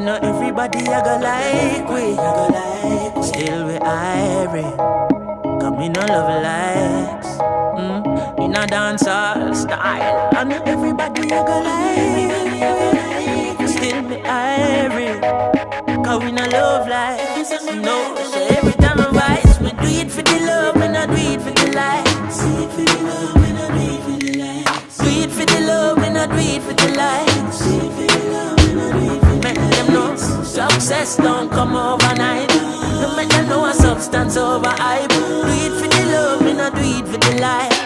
know everybody I go like we. Still we irie. Cause me no love likes. In a dancehall style. I know everybody I go like. Still we irie. Cause we no love likes. No, so every time I rise, we do it for the love, we not do it for the likes. Do it for the love, we not do it for the likes. Do it for the love, we not do it for the likes. Do it for the love, we not do it for the likes. Make them know success don't come overnight. Don't make them know a substance over hype. Do it for the love, we not do it for the likes.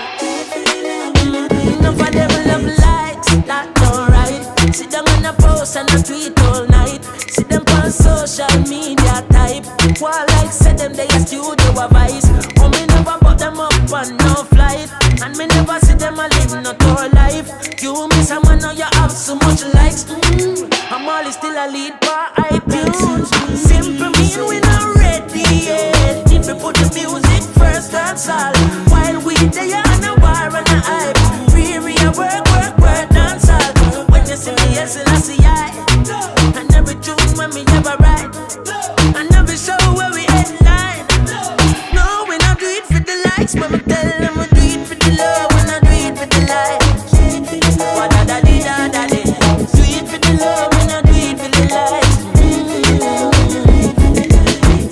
Enough of them love likes, that don't right. Sit down on a post and a tweet all night. See them on social media type. While like said them they a studio a vice. Oh me never put them up on no flight. And me never see them a live no tour life. You miss a man now you have so much likes. I'm always still a lead by iTunes. Simple mean we not ready yet. If we put the music first, that's all. While we there on a war and a hype. Free work, dance all. When you see me, yes, I see I. And every tune when me ever write. And every show where we headline. No, we not do it for the likes, but me tell them we do it for the love. We not do it for the likes. What da da di da da di. Do it for the love, we not do it for the likes.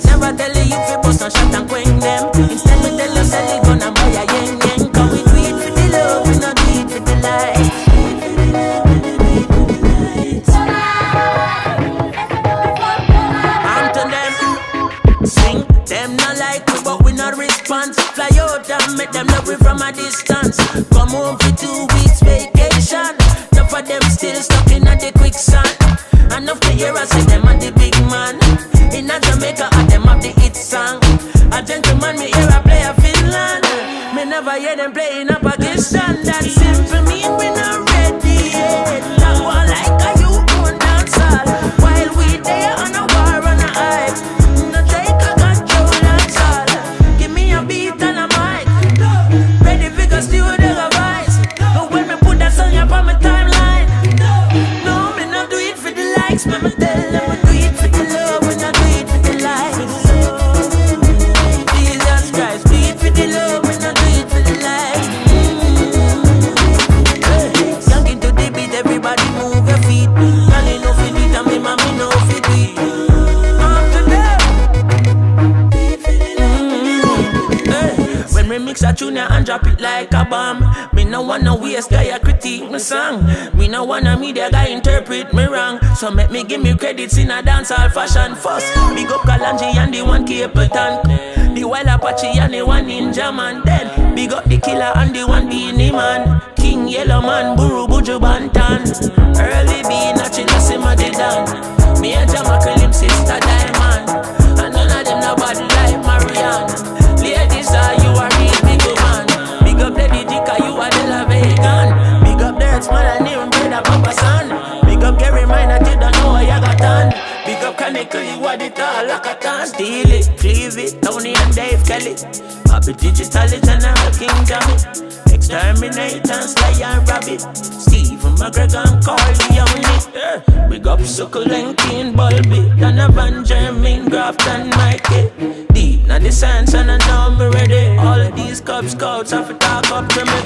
Never tell you if you bust a shot and quench them. Instead me tell you sell it gun and buy a yen yen. Cause we do it for the love, we not do it for the likes. Them not like we, but we not response. Fly out and make them love we from a distance. Come home for 2 weeks vacation. Enough of them still stuck in a the quicksand. Enough to hear us say them are the big man. In a Jamaica, and them have the hit song. A gentleman, me hear a play a Finland. Me never hear them playing a Pakistan. That simple mean we not ready yet. That one like a you own dance all. While we there on a war and a hype. Let me tell them we do it for the love, we not do it for the likes. Jesus Christ, do it for the love, we not do it for the likes. Young into the beat, everybody move your feet. Girl, you know fi do it, and me mommy know fi do it. After that, when we mix a tune and drop it like a bomb. Me no wanna waste guy critique me song. Me no wanna media guy interpret me wrong. So make me give me credits in a dancehall fashion first. Big up Kalanji and the one Capleton. The Wild Apache and the one Ninja Man. Then big up the Killer and the one Beanie Man. King Yellow Man, Buru Buju Bantan. Early B, Nachina Simadidan. Me and Jamakal, him sister Diamond. And none of them no bad like Marianne. Ladies, you are real big man. Big up Lady Jika, you are the La Vegan. Big up Dirts, man, and even brother Papa San. Big up Gary Minor, you don't know what you got done. Big up Chronixx, you are the tall like a tan. Steal it, cleave it, Tony and Dave Kelly. Happy Digital, and I'm King Jammy. Exterminate and slay and rabbit. Stephen McGregor and Carly only. Big up Succulent, King Bulby. Donovan, Jermaine, Graft and Mikey. Deep, now the science and I know me ready. All of these Cub Scouts have to talk up to me.